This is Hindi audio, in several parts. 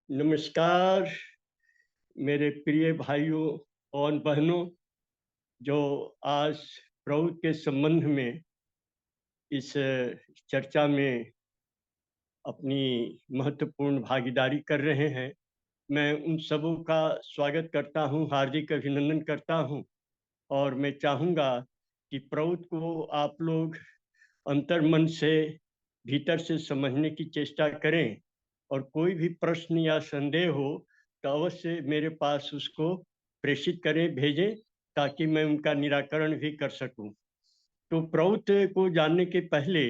नमस्कार मेरे प्रिय भाइयों और बहनों, जो आज प्रभु के संबंध में इस चर्चा में अपनी महत्वपूर्ण भागीदारी कर रहे हैं। मैं उन सबों का स्वागत करता हूं, हार्दिक अभिनंदन करता हूं। और मैं चाहूँगा कि प्रभु को आप लोग अंतर्मन से, भीतर से समझने की चेष्टा करें, और कोई भी प्रश्न या संदेह हो तो अवश्य मेरे पास उसको प्रेषित करें, भेजें, ताकि मैं उनका निराकरण भी कर सकूं। तो प्रौत को जानने के पहले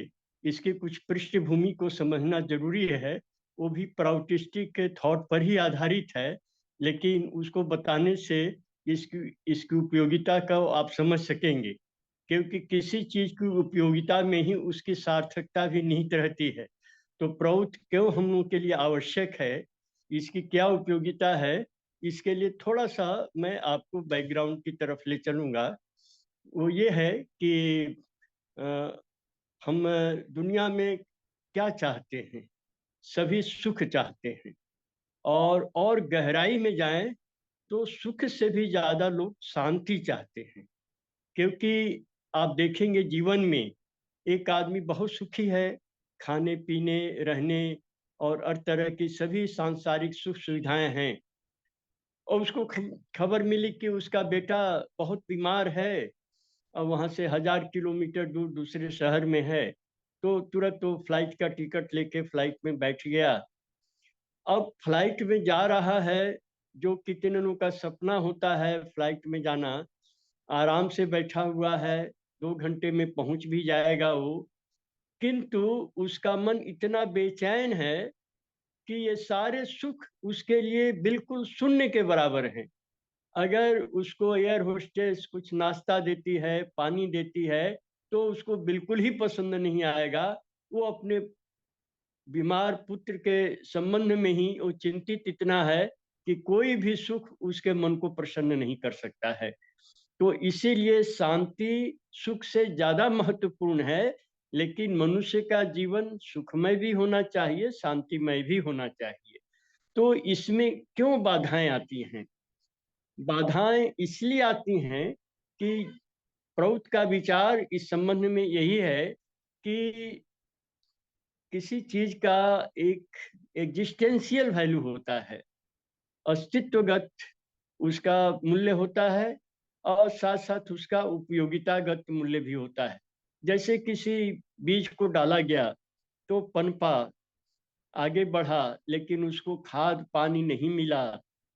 इसके कुछ पृष्ठभूमि को समझना जरूरी है। वो भी प्राउटिस्टिक थॉट पर ही आधारित है, लेकिन उसको बताने से इसकी इसकी उपयोगिता का आप समझ सकेंगे, क्योंकि किसी चीज की उपयोगिता में ही उसकी सार्थकता भी निहित रहती है। तो प्रौत क्यों हम लोगों के लिए आवश्यक है, इसकी क्या उपयोगिता है, इसके लिए थोड़ा सा मैं आपको बैकग्राउंड की तरफ ले चलूंगा। वो ये है कि अ, हम दुनिया में क्या चाहते हैं। सभी सुख चाहते हैं, और गहराई में जाएं तो सुख से भी ज्यादा लोग शांति चाहते हैं। क्योंकि आप देखेंगे जीवन में एक आदमी बहुत सुखी है, खाने पीने, रहने और हर तरह की सभी सांसारिक सुख सुविधाएं हैं, और उसको खबर मिली कि उसका बेटा बहुत बीमार है और वहां से 1000 किलोमीटर दूर दूसरे शहर में है। तो तुरंत वो फ्लाइट का टिकट लेके फ्लाइट में बैठ गया। अब फ्लाइट में जा रहा है, जो कितनों का सपना होता है फ्लाइट में जाना। आराम से बैठा हुआ है, 2 घंटे में पहुंच भी जाएगा वो। किंतु उसका मन इतना बेचैन है कि ये सारे सुख उसके लिए बिल्कुल शून्य के बराबर हैं। अगर उसको एयर होस्टेस कुछ नाश्ता देती है, पानी देती है, तो उसको बिल्कुल ही पसंद नहीं आएगा। वो अपने बीमार पुत्र के संबंध में ही वो चिंतित इतना है कि कोई भी सुख उसके मन को प्रसन्न नहीं कर सकता है। तो इसीलिए शांति सुख से ज्यादा महत्वपूर्ण है। लेकिन मनुष्य का जीवन सुखमय भी होना चाहिए, शांतिमय भी होना चाहिए। तो इसमें क्यों बाधाएं आती हैं? बाधाएं इसलिए आती हैं कि प्रौत का विचार इस संबंध में यही है कि किसी चीज का एक एग्जिस्टेंशियल वैल्यू होता है, अस्तित्वगत उसका मूल्य होता है, और साथ साथ उसका उपयोगितागत मूल्य भी होता है। जैसे किसी बीज को डाला गया तो पनपा, आगे बढ़ा, लेकिन उसको खाद पानी नहीं मिला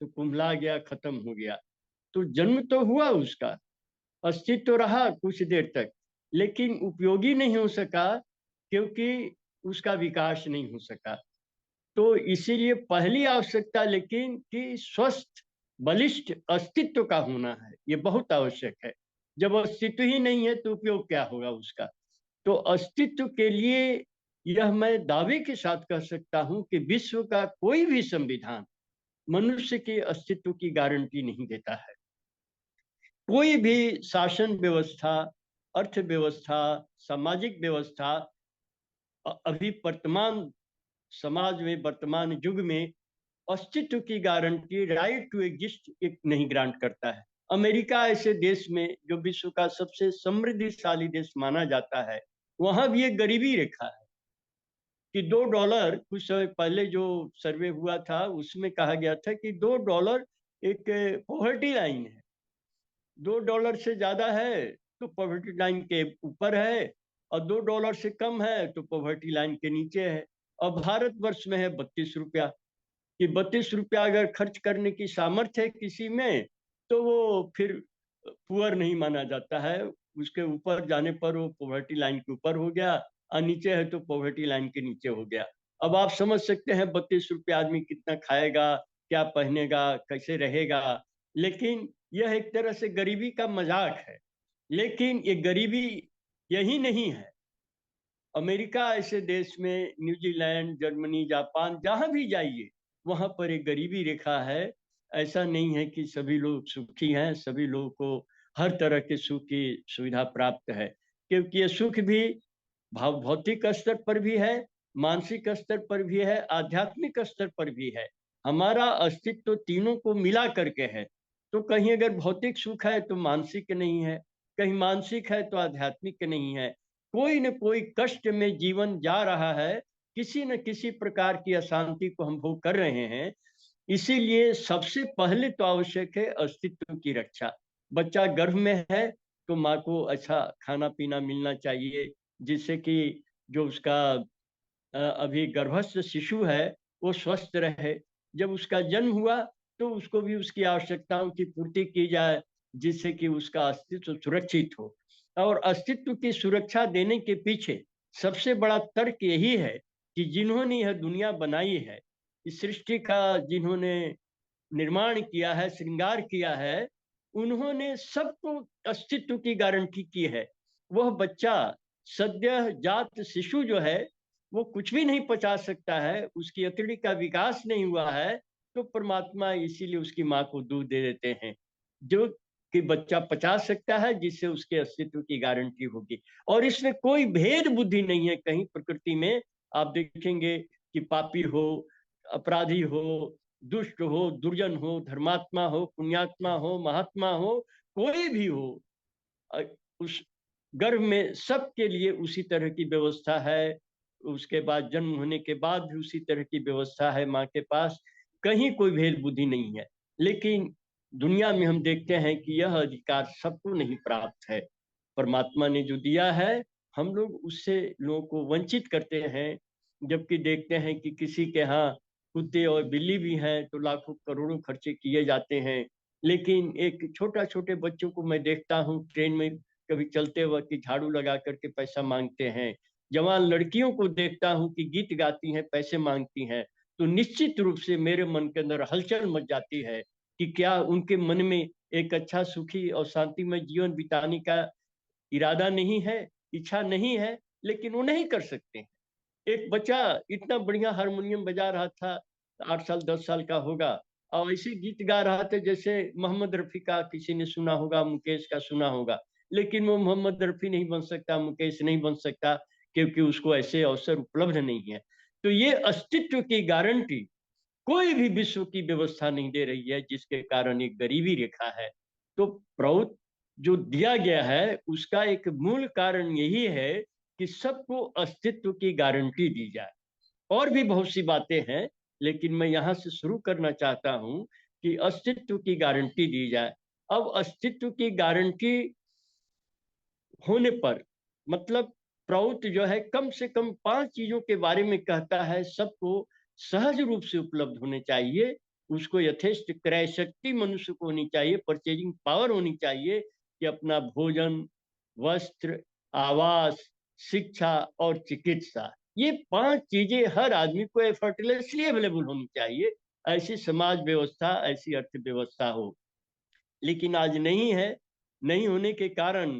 तो कुम्हला गया, खत्म हो गया। तो जन्म तो हुआ उसका, अस्तित्व रहा कुछ देर तक, लेकिन उपयोगी नहीं हो सका, क्योंकि उसका विकास नहीं हो सका। तो इसीलिए पहली आवश्यकता लेकिन कि स्वस्थ बलिष्ठ अस्तित्व का होना है, ये बहुत आवश्यक है। जब अस्तित्व ही नहीं है तो उपयोग क्या होगा उसका? तो अस्तित्व के लिए यह मैं दावे के साथ कह सकता हूं कि विश्व का कोई भी संविधान मनुष्य के अस्तित्व की गारंटी नहीं देता है। कोई भी शासन व्यवस्था, अर्थव्यवस्था, सामाजिक व्यवस्था अभी वर्तमान समाज में, वर्तमान युग में अस्तित्व की गारंटी, राइट टू एग्जिस्ट, एक नहीं ग्रांट करता है। अमेरिका ऐसे देश में जो विश्व का सबसे समृद्धिशाली देश माना जाता है, वहां भी एक गरीबी रेखा है कि $2, कुछ समय पहले जो सर्वे हुआ था उसमें कहा गया था कि $2 एक पॉवर्टी लाइन है। $2 से ज्यादा है तो पॉवर्टी लाइन के ऊपर है, और $2 से कम है तो पॉवर्टी लाइन के नीचे है। और भारतवर्ष में है 32 रुपया, कि 32 रुपया अगर खर्च करने की सामर्थ्य है किसी में, तो वो फिर पुअर नहीं माना जाता है। उसके ऊपर जाने पर वो पॉवर्टी लाइन के ऊपर हो गया, और नीचे है तो पॉवर्टी लाइन के नीचे हो गया। अब आप समझ सकते हैं 32 रुपया आदमी कितना खाएगा, क्या पहनेगा, कैसे रहेगा। लेकिन यह एक तरह से गरीबी का मजाक है। लेकिन ये गरीबी यही नहीं है। अमेरिका ऐसे देश में, न्यूजीलैंड, जर्मनी, जापान, जहां भी जाइए वहां पर एक गरीबी रेखा है। ऐसा नहीं है कि सभी लोग सुखी हैं, सभी लोगों को हर तरह के सुख की सुविधा प्राप्त है। क्योंकि ये सुख भी भौतिक स्तर पर भी है, मानसिक स्तर पर भी है, आध्यात्मिक स्तर पर भी है। हमारा अस्तित्व तो तीनों को मिला करके है। तो कहीं अगर भौतिक सुख है तो मानसिक नहीं है, कहीं मानसिक है तो आध्यात्मिक नहीं है। कोई न कोई कष्ट में जीवन जा रहा है, किसी न किसी प्रकार की अशांति को हम भोग कर रहे हैं। इसीलिए सबसे पहले तो आवश्यक है अस्तित्व की रक्षा। बच्चा गर्भ में है तो माँ को अच्छा खाना पीना मिलना चाहिए, जिससे कि जो उसका अभी गर्भस्थ शिशु है वो स्वस्थ रहे। जब उसका जन्म हुआ तो उसको भी उसकी आवश्यकताओं की पूर्ति की जाए, जिससे कि उसका अस्तित्व सुरक्षित हो। और अस्तित्व की सुरक्षा देने के पीछे सबसे बड़ा तर्क यही है कि जिन्होंने यह दुनिया बनाई है, इस सृष्टि का जिन्होंने निर्माण किया है, श्रृंगार किया है, उन्होंने सबको अस्तित्व की गारंटी की है। वह बच्चा सद्य जात शिशु जो है वो कुछ भी नहीं पचा सकता है, उसकी अतड़ी का विकास नहीं हुआ है, तो परमात्मा इसीलिए उसकी माँ को दूध दे देते हैं जो कि बच्चा पचा सकता है, जिससे उसके अस्तित्व की गारंटी होगी। और इसमें कोई भेद बुद्धि नहीं है कहीं प्रकृति में। आप देखेंगे कि पापी हो, अपराधी हो, दुष्ट हो, दुर्जन हो, धर्मात्मा हो, पुण्यात्मा हो, महात्मा हो, कोई भी हो, उस गर्भ में सबके लिए उसी तरह की व्यवस्था है। उसके बाद जन्म होने के बाद भी उसी तरह की व्यवस्था है माँ के पास। कहीं कोई भेद बुद्धि नहीं है। लेकिन दुनिया में हम देखते हैं कि यह अधिकार सबको नहीं प्राप्त है। परमात्मा ने जो दिया है, हम लोग उससे लोगों को वंचित करते हैं। जबकि देखते हैं कि किसी के यहाँ कुत्ते और बिल्ली भी हैं तो लाखों करोड़ों खर्चे किए जाते हैं। लेकिन एक छोटे बच्चों को मैं देखता हूँ ट्रेन में कभी चलते वक्त कि झाड़ू लगा करके पैसा मांगते हैं। जवान लड़कियों को देखता हूँ कि गीत गाती हैं, पैसे मांगती हैं। तो निश्चित रूप से मेरे मन के अंदर हलचल मच जाती है कि क्या उनके मन में एक अच्छा सुखी और शांतिमय जीवन बिताने का इरादा नहीं है, इच्छा नहीं है, लेकिन वो नहीं कर सकते हैं। एक बच्चा इतना बढ़िया हारमोनियम बजा रहा था, 8 साल 10 साल का होगा, और ऐसे गीत गा रहा था जैसे मोहम्मद रफी का किसी ने सुना होगा, मुकेश का सुना होगा। लेकिन वो मोहम्मद रफी नहीं बन सकता, मुकेश नहीं बन सकता, क्योंकि उसको ऐसे अवसर उपलब्ध नहीं है। तो ये अस्तित्व की गारंटी कोई भी विश्व की व्यवस्था नहीं दे रही है, जिसके कारण एक गरीबी रेखा है। तो प्रौत जो दिया गया है उसका एक मूल कारण यही है कि सबको अस्तित्व की गारंटी दी जाए। और भी बहुत सी बातें हैं, लेकिन मैं यहां से शुरू करना चाहता हूं कि अस्तित्व की गारंटी दी जाए। अब अस्तित्व की गारंटी होने पर मतलब प्रौत जो है कम से कम 5 चीजों के बारे में कहता है, सबको सहज रूप से उपलब्ध होने चाहिए। उसको यथेष्ट क्रय शक्ति मनुष्य को होनी चाहिए, परचेजिंग पावर होनी चाहिए कि अपना भोजन, वस्त्र, आवास, शिक्षा और चिकित्सा, ये 5 चीजें हर आदमी को एफर्टलेसली अवेलेबल होनी चाहिए। ऐसी समाज व्यवस्था, ऐसी अर्थव्यवस्था हो। लेकिन आज नहीं है। नहीं होने के कारण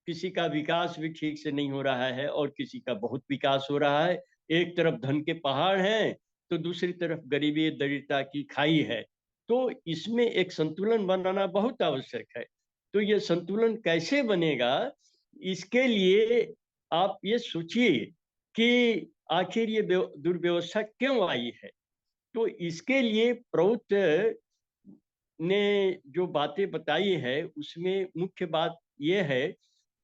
किसी का विकास भी ठीक से नहीं हो रहा है और किसी का बहुत विकास हो रहा है। एक तरफ धन के पहाड़ हैं तो दूसरी तरफ गरीबी दरिद्रता की खाई है। तो इसमें एक संतुलन बनाना बहुत आवश्यक है। तो ये संतुलन कैसे बनेगा, इसके लिए आप ये सोचिए कि आखिर ये दुर्व्यवस्था क्यों आई है। तो इसके लिए प्रौत ने जो बातें बताई है उसमें मुख्य बात यह है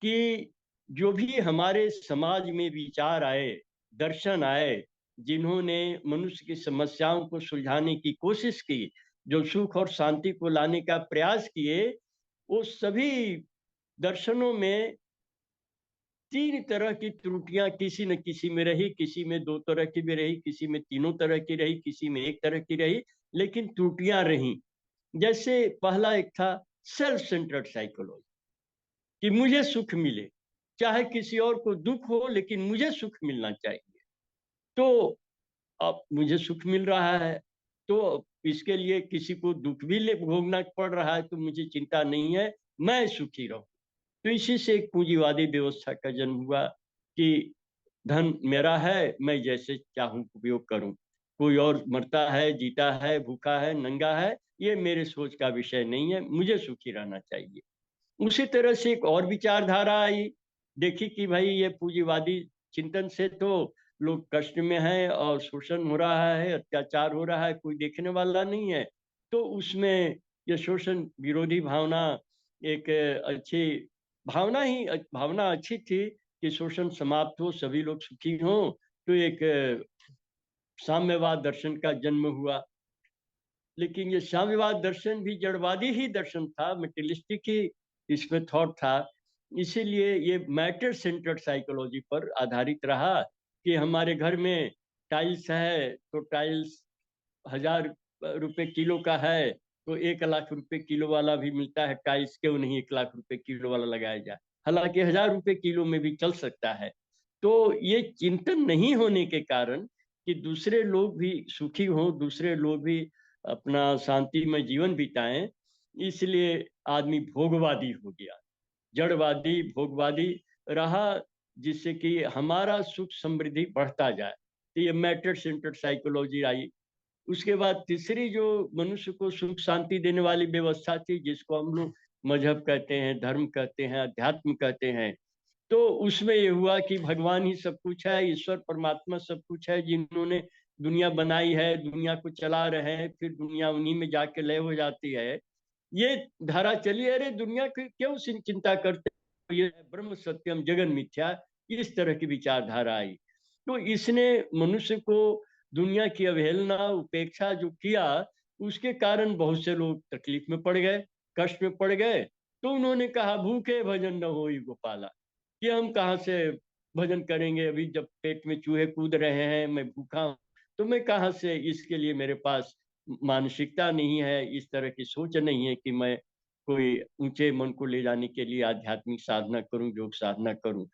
कि जो भी हमारे समाज में विचार आए, दर्शन आए, जिन्होंने मनुष्य की समस्याओं को सुलझाने की कोशिश की, जो सुख और शांति को लाने का प्रयास किए, वो सभी दर्शनों में 3 तरह की त्रुटियां किसी न किसी में रही। किसी में 2 तरह की भी रही, किसी में 3 तरह की रही, किसी में 1 तरह की रही, लेकिन त्रुटियां रही। जैसे पहला एक था सेल्फ सेंटर्ड साइकोलॉजी, कि मुझे सुख मिले, चाहे किसी और को दुख हो, लेकिन मुझे सुख मिलना चाहिए। तो अब मुझे सुख मिल रहा है, तो इसके लिए किसी को दुख भी भोगना पड़ रहा है तो मुझे चिंता नहीं है, मैं सुखी रहूं। तो इसी से एक पूंजीवादी व्यवस्था का जन्म हुआ कि धन मेरा है, मैं जैसे चाहूं उपयोग करूं। कोई और मरता है, जीता है, भूखा है, नंगा है, ये मेरे सोच का विषय नहीं है, मुझे सुखी रहना चाहिए। उसी तरह से एक और विचारधारा आई, देखी कि भाई ये पूंजीवादी चिंतन से तो लोग कष्ट में हैं और शोषण हो रहा है, अत्याचार हो रहा है, कोई देखने वाला नहीं है, तो उसमें ये शोषण विरोधी भावना एक अच्छी भावना अच्छी थी कि शोषण समाप्त हो, सभी लोग सुखी हों। तो एक साम्यवाद दर्शन का जन्म हुआ। लेकिन ये साम्यवाद दर्शन भी जड़वादी ही दर्शन था, मेटेरियलिस्टिक ही इसमें थॉट था। इसीलिए ये मैटर सेंटर्ड साइकोलॉजी पर आधारित रहा कि हमारे घर में टाइल्स है तो टाइल्स 1,000 रुपए किलो का है, तो 1 लाख रुपए किलो वाला भी मिलता है टाइल्स, क्यों नहीं 1 लाख रुपए किलो वाला लगाया जाए। हालांकि 1,000 रुपए किलो में भी चल सकता है। तो ये चिंतन नहीं होने के कारण कि दूसरे लोग भी सुखी हों, दूसरे लोग भी अपना शांति में जीवन बिताएं, इसलिए आदमी भोगवादी हो गया, जड़वादी भोगवादी रहा, जिससे कि हमारा सुख समृद्धि बढ़ता जाए। तो ये मैटर सेंटर्ड साइकोलॉजी आई। उसके बाद तीसरी जो मनुष्य को सुख शांति देने वाली व्यवस्था थी, जिसको हम लोग मजहब कहते हैं, धर्म कहते हैं, अध्यात्म कहते हैं, तो उसमें ये हुआ कि भगवान ही सब कुछ है, ईश्वर परमात्मा सब कुछ है, जिन्होंने दुनिया बनाई है, दुनिया को चला रहे हैं, फिर दुनिया उन्हीं में जाके लय हो जाती है। ये धारा चली, अरे दुनिया की क्यों चिंता करते हो? ये ब्रह्म सत्यम जगन मिथ्या, इस तरह की विचारधारा आई। तो इसने मनुष्य को दुनिया की अवहेलना उपेक्षा जो किया, उसके कारण बहुत से लोग तकलीफ में पड़ गए, कष्ट में पड़ गए। तो उन्होंने कहा भूखे भजन न होई गोपाला, कि हम कहाँ से भजन करेंगे, अभी जब पेट में चूहे कूद रहे हैं, मैं भूखा हूं, तो मैं कहाँ से, इसके लिए मेरे पास मानसिकता नहीं है, इस तरह की सोच नहीं है कि मैं कोई ऊंचे मन को ले जाने के लिए आध्यात्मिक साधना करूं, योग साधना करूं।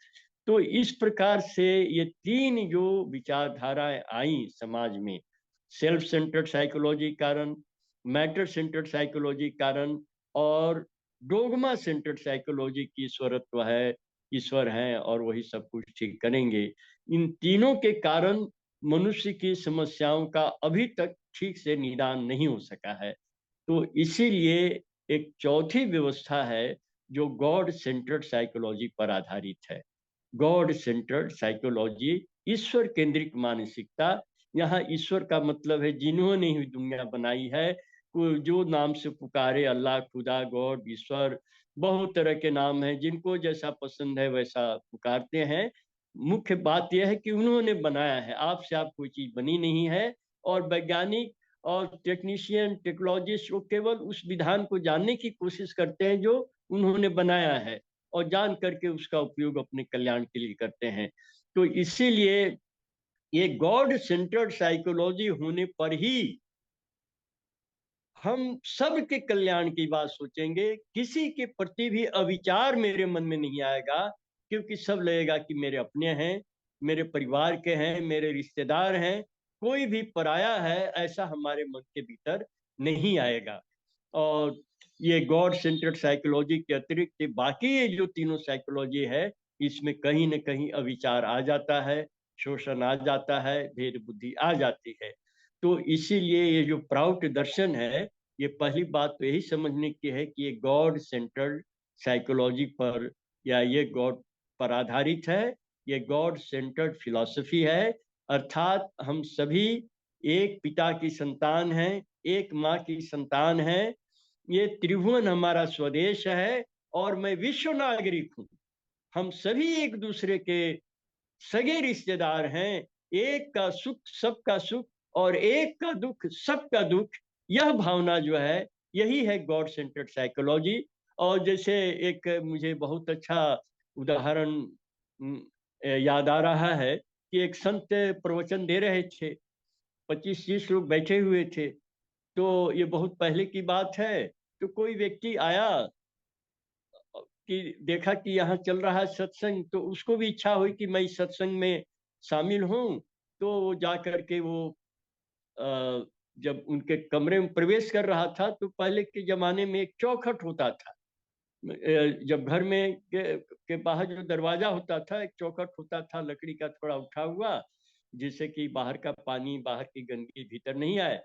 तो इस प्रकार से ये तीन जो विचारधाराएं आई समाज में, सेल्फ सेंटर्ड साइकोलॉजी कारण, मैटर सेंटर्ड साइकोलॉजी कारण, और डोगमा सेंटर्ड साइकोलॉजी की ईश्वरत्व है, ईश्वर हैं और वही सब कुछ ठीक करेंगे, इन तीनों के कारण मनुष्य की समस्याओं का अभी तक ठीक से निदान नहीं हो सका है। तो इसीलिए एक चौथी व्यवस्था है जो गॉड सेंटर्ड साइकोलॉजी पर आधारित है। गॉड सेंटर्ड साइकोलॉजी, ईश्वर केंद्रित मानसिकता। यहाँ ईश्वर का मतलब है जिन्होंने ही दुनिया बनाई है, जो नाम से पुकारे, अल्लाह, खुदा, गॉड, ईश्वर, बहुत तरह के नाम हैं, जिनको जैसा पसंद है वैसा पुकारते हैं। मुख्य बात यह है कि उन्होंने बनाया है, आपसे आप कोई चीज बनी नहीं है। और वैज्ञानिक और टेक्नीशियन, टेक्नोलॉजिस्ट वो केवल उस विधान को जानने की कोशिश करते हैं जो उन्होंने बनाया है, और जान करके उसका उपयोग अपने कल्याण के लिए करते हैं। तो इसीलिए ये गॉड सेंटर्ड साइकोलॉजी होने पर ही हम सबके कल्याण की बात सोचेंगे, किसी के प्रति भी अविचार मेरे मन में नहीं आएगा, क्योंकि सब लगेगा कि मेरे अपने हैं, मेरे परिवार के हैं, मेरे रिश्तेदार हैं, कोई भी पराया है, ऐसा हमारे मन के भीतर नहीं आएगा। और ये गॉड सेंटर्ड साइकोलॉजी के अतिरिक्त बाकी ये जो तीनों साइकोलॉजी है, इसमें कहीं ना कहीं अविचार आ जाता है, शोषण आ जाता है, भेद बुद्धि आ जाती है। तो इसीलिए ये जो प्राउट दर्शन है, ये पहली बात तो यही समझने की है कि ये गॉड सेंटर्ड साइकोलॉजी पर, या ये गॉड पर आधारित है, ये गॉड सेंटर्ड फिलॉसफी है। अर्थात हम सभी एक पिता की संतान हैं, एक माँ की संतान हैं, ये त्रिभुवन हमारा स्वदेश है, और मैं विश्व नागरिक हूँ। हम सभी एक दूसरे के सगे रिश्तेदार हैं, एक का सुख सबका सुख, और एक का दुख सबका दुख। यह भावना जो है, यही है गॉड सेंटर्ड साइकोलॉजी। और जैसे एक मुझे बहुत अच्छा उदाहरण याद आ रहा है कि एक संत प्रवचन दे रहे थे, 25-30 लोग बैठे हुए थे। तो ये बहुत पहले की बात है। तो कोई व्यक्ति आया कि देखा कि यहाँ चल रहा है सत्संग, तो उसको भी इच्छा हुई कि मैं इस सत्संग में शामिल हूँ। तो वो जा करके वो अ, जब उनके कमरे में प्रवेश कर रहा था, तो पहले के जमाने में एक चौखट होता था। जब घर में के बाहर जो दरवाजा होता था, एक चौखट होता था लकड़ी का, थोड़ा उठा हुआ, जिससे कि बाहर का पानी, बाहर की गंदगी भीतर नहीं आए।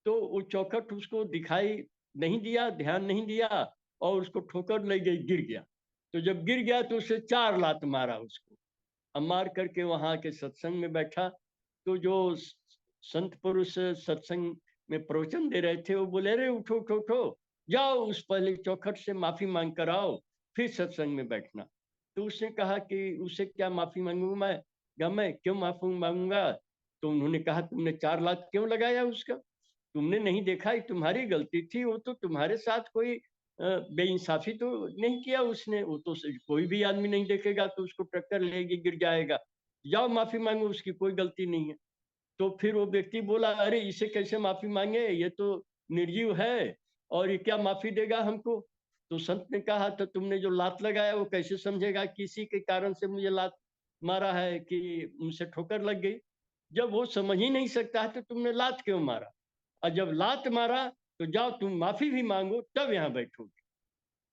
तो वो चौखट उसको दिखाई नहीं दिया, ध्यान नहीं दिया, और उसको ठोकर लग गई, गिर गया। तो जब गिर गया तो उसे 4 लात मारा उसको। अब मार करके वहां के सत्संग में बैठा, तो जो संत पुरुष सत्संग में प्रवचन दे रहे थे वो बोले, अरे उठो उठो उठो, जाओ उस पहले चौखट से माफी मांग कर आओ, फिर सत्संग में बैठना। तो उसने कहा कि उससे क्या माफी मांगूंगा मैं क्यों माफी मांगूंगा? तो उन्होंने कहा, तुमने 4 लाख क्यों लगाया उसका? तुमने नहीं देखा, ये तुम्हारी गलती थी, वो तो तुम्हारे साथ कोई बेइंसाफी तो नहीं किया उसने, वो तो कोई भी आदमी नहीं देखेगा तो उसको टक्कर लेगी, गिर जाएगा, जाओ माफी मांगो, उसकी कोई गलती नहीं है। तो फिर वो व्यक्ति बोला, अरे इसे कैसे माफी मांगे, ये तो निर्जीव है और ये क्या माफी देगा हमको? तो संत ने कहा, तो तुमने जो लात लगाया वो कैसे समझेगा किसी के कारण से मुझे लात मारा है कि मुझसे ठोकर लग गई? जब वो समझ ही नहीं सकता है तो तुमने लात क्यों मारा? और जब लात मारा तो जाओ तुम माफी भी मांगो, तब यहाँ बैठोगे।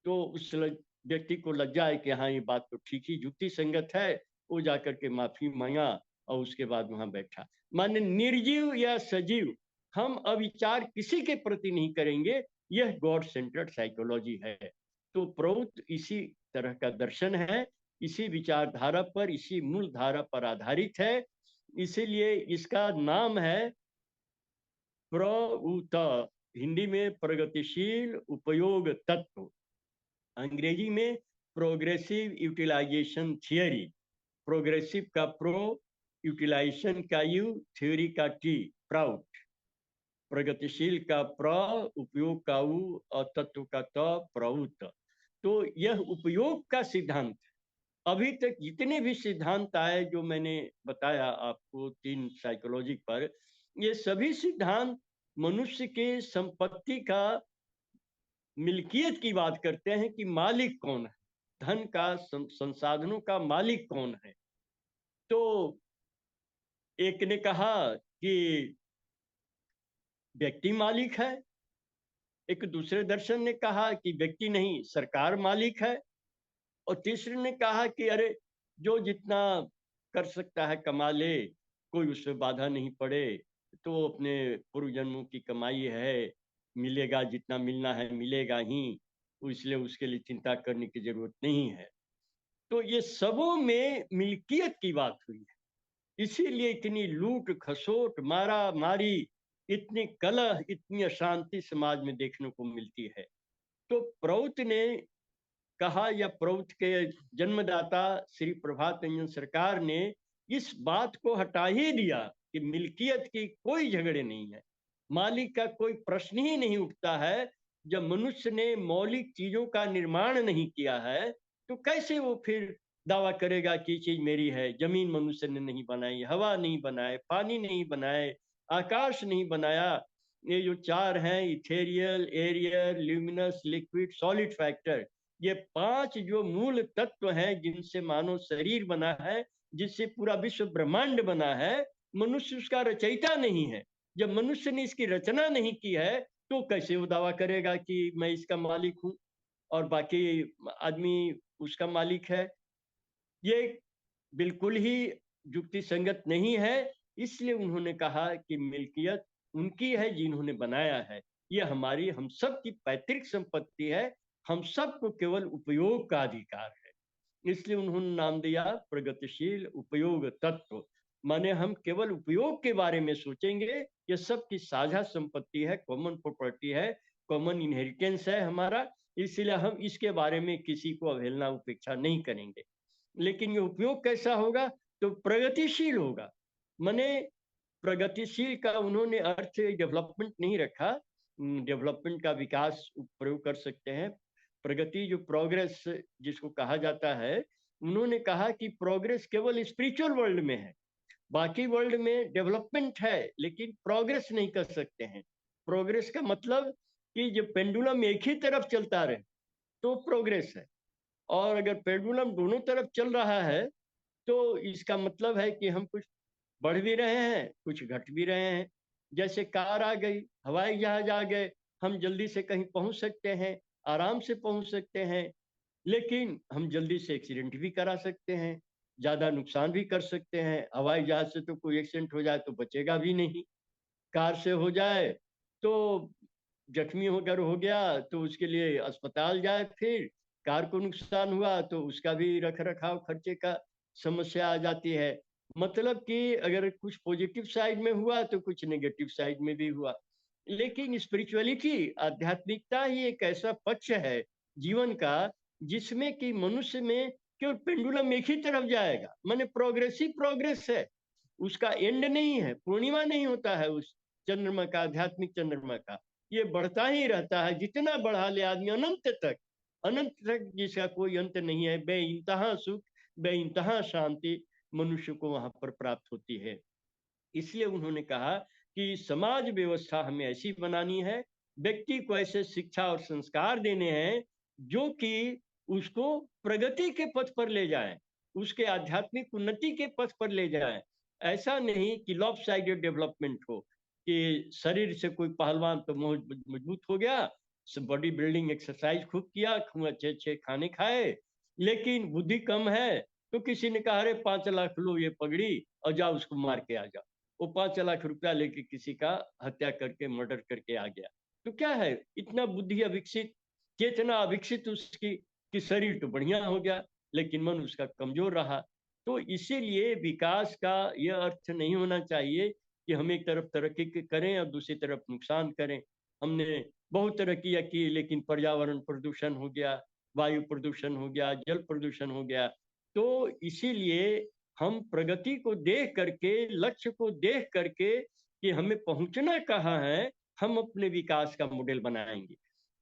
तो उस व्यक्ति को लज्जा है कि हाँ ये बात तो ठीक ही युक्ति संगत है, वो जाकर के माफी मांगा और उसके बाद वहां बैठा। माने निर्जीव या सजीव, हम अविचार किसी के प्रति नहीं करेंगे, यह गॉड सेंटर्ड साइकोलॉजी है। तो प्रौत इसी तरह का दर्शन है, इसी विचारधारा पर, इसी मूल धारा पर आधारित है। इसीलिए इसका नाम है प्रऊत, हिंदी में प्रगतिशील उपयोग तत्व, अंग्रेजी में प्रोग्रेसिव यूटिलाइजेशन थियरी। प्रोग्रेसिव का प्रो, यूटिलाइजेशन का यू, थ्योरी का टी, प्राउट। प्रगतिशील का प्र, उपयोग का उ और तत्व का त, प्रउत। तो यह उपयोग का सिद्धांत। अभी तक जितने भी सिद्धांत आए जो मैंने बताया आपको 3 साइकोलॉजी पर, ये सभी सिद्धांत मनुष्य के संपत्ति का, मिल्कियत की बात करते हैं कि मालिक कौन है, धन का, संसाधनों का मालिक कौन है। तो एक ने कहा कि व्यक्ति मालिक है, एक दूसरे दर्शन ने कहा कि व्यक्ति नहीं सरकार मालिक है, और तीसरे ने कहा कि अरे जो जितना कर सकता है कमा ले, कोई उसमें बाधा नहीं पड़े, तो अपने पूर्व जन्मों की कमाई है, मिलेगा जितना मिलना है मिलेगा ही, इसलिए उसके लिए चिंता करने की जरूरत नहीं है। तो ये सबों में मिल्कियत की बात हुई है, इसीलिए इतनी लूट खसोट, मारा मारी, इतनी कलह, इतनी अशांति समाज में देखने को मिलती है। तो प्रौत ने कहा, या प्रौत के जन्मदाता श्री प्रभात रंजन सरकार ने इस बात को हटा ही दिया कि मिल्कियत की कोई झगड़े नहीं है, मालिक का कोई प्रश्न ही नहीं उठता है। जब मनुष्य ने मौलिक चीजों का निर्माण नहीं किया है तो कैसे वो फिर दावा करेगा कि ये चीज मेरी है? जमीन मनुष्य ने नहीं बनाई, हवा नहीं बनाए, पानी नहीं बनाए, आकाश नहीं बनाया, ये जो 4 हैं, ethereal, aerial, luminous, liquid, solid factor, ये 5 जो मूल तत्व हैं जिनसे मानव शरीर बना है, जिससे पूरा विश्व ब्रह्मांड बना है, मनुष्य उसका रचयिता नहीं है। जब मनुष्य ने इसकी रचना नहीं की है तो कैसे वो दावा करेगा कि मैं इसका मालिक हूं और बाकी आदमी उसका मालिक है? ये बिल्कुल ही युक्ति संगत नहीं है। इसलिए उन्होंने कहा कि मिल्कियत उनकी है जिन्होंने बनाया है, ये हमारी, हम सब की पैतृक संपत्ति है, हम सबको केवल उपयोग का अधिकार है। इसलिए उन्होंने नाम दिया प्रगतिशील उपयोग तत्व। माने हम केवल उपयोग के बारे में सोचेंगे, ये सबकी साझा संपत्ति है, कॉमन प्रॉपर्टी है, कॉमन इनहेरिटेंस है हमारा, इसलिए हम इसके बारे में किसी को अवहेलना उपेक्षा नहीं करेंगे। लेकिन ये उपयोग कैसा होगा? तो प्रगतिशील होगा। माने प्रगतिशील का उन्होंने अर्थ डेवलपमेंट नहीं रखा, डेवलपमेंट का विकास प्रयोग कर सकते हैं, प्रगति जो प्रोग्रेस जिसको कहा जाता है, उन्होंने कहा कि प्रोग्रेस केवल स्पिरिचुअल वर्ल्ड में है, बाकी वर्ल्ड में डेवलपमेंट है लेकिन प्रोग्रेस नहीं कर सकते हैं। प्रोग्रेस का मतलब कि जो पेंडुलम एक ही तरफ चलता रहे तो प्रोग्रेस है, और अगर पेंडुलम दोनों तरफ चल रहा है तो इसका मतलब है कि हम कुछ बढ़ भी रहे हैं, कुछ घट भी रहे हैं। जैसे कार आ गई, हवाई जहाज आ गए, हम जल्दी से कहीं पहुंच सकते हैं, आराम से पहुंच सकते हैं, लेकिन हम जल्दी से एक्सीडेंट भी करा सकते हैं, ज्यादा नुकसान भी कर सकते हैं। हवाई जहाज से तो कोई एक्सीडेंट हो जाए तो बचेगा भी नहीं, कार से हो जाए तो जख्मी होकर हो गया तो उसके लिए अस्पताल जाए, फिर कार को नुकसान हुआ तो उसका भी रख रखाव खर्चे का समस्या आ जाती है। मतलब कि अगर कुछ पॉजिटिव साइड में हुआ तो कुछ नेगेटिव साइड में भी हुआ। लेकिन स्पिरिचुअलिटी, आध्यात्मिकता ही एक ऐसा पक्ष है जीवन का जिसमें कि मनुष्य में केवल पेंडुलम एक ही तरफ जाएगा, माने प्रोग्रेसिव प्रोग्रेस है, उसका एंड नहीं है, पूर्णिमा नहीं होता है उस चंद्रमा का, आध्यात्मिक चंद्रमा का। ये बढ़ता ही रहता है, जितना बढ़ा ले आदमी अनंत तक, अनंत तक जिसका कोई अंत नहीं है। बेइंतहा सुख, बेइंतहा शांति मनुष्य को वहां पर प्राप्त होती है। इसलिए उन्होंने कहा कि समाज व्यवस्था हमें ऐसी बनानी है, व्यक्ति को ऐसे शिक्षा और संस्कार देने हैं जो कि उसको प्रगति के पथ पर ले जाए, उसके आध्यात्मिक उन्नति के पथ पर ले जाए। ऐसा नहीं कि लॉप साइडेड डेवलपमेंट हो कि शरीर से कोई पहलवान तो मजबूत हो गया, बॉडी बिल्डिंग एक्सरसाइज खूब किया, खूब अच्छे अच्छे खाने खाए, लेकिन बुद्धि कम है तो किसी ने कहा अरे 5 लाख लो ये पगड़ी और जाओ उसको मार के आ जाओ। वो 5 लाख रुपया लेके किसी का हत्या करके मर्डर करके आ गया। तो क्या है, इतना बुद्धि अविकसित, चेतना अविकसित उसकी, कि शरीर तो बढ़िया हो गया लेकिन मन उसका कमजोर रहा। तो इसीलिए विकास का यह अर्थ नहीं होना चाहिए कि हम एक तरफ तरक्की करें और दूसरी तरफ नुकसान करें। हमने बहुत तरक्की की लेकिन पर्यावरण प्रदूषण हो गया, वायु प्रदूषण हो गया, जल प्रदूषण हो गया। तो इसीलिए हम प्रगति को देख करके, लक्ष्य को देख करके कि हमें पहुंचना कहाँ है, हम अपने विकास का मॉडल बनाएंगे।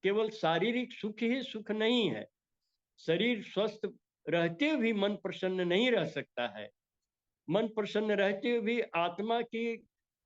केवल शारीरिक सुख ही सुख नहीं है, शरीर स्वस्थ रहते हुए भी मन प्रसन्न नहीं रह सकता है, मन प्रसन्न रहते हुए भी आत्मा की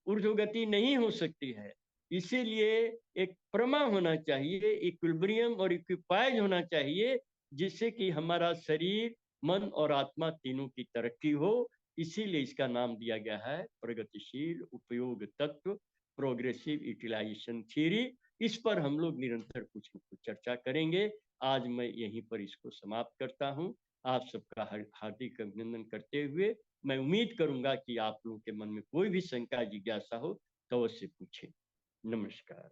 ऊर्ध्वगति नहीं हो सकती है। इसीलिए एक प्रमा होना चाहिए, इक्विलिब्रियम और इक्विपाइज होना चाहिए, जिससे कि हमारा शरीर, मन और आत्मा तीनों की तरक्की हो। इसीलिए इसका नाम दिया गया है प्रगतिशील उपयोग तत्व, प्रोग्रेसिव यूटिलाइजेशन थ्योरी। इस पर हम लोग निरंतर कुछ न कुछ चर्चा करेंगे। आज मैं यहीं पर इसको समाप्त करता हूँ। आप सबका हार्दिक अभिनंदन करते हुए मैं उम्मीद करूंगा कि आप लोगों के मन में कोई भी शंका जिज्ञासा हो तो अवश्य पूछें। नमस्कार।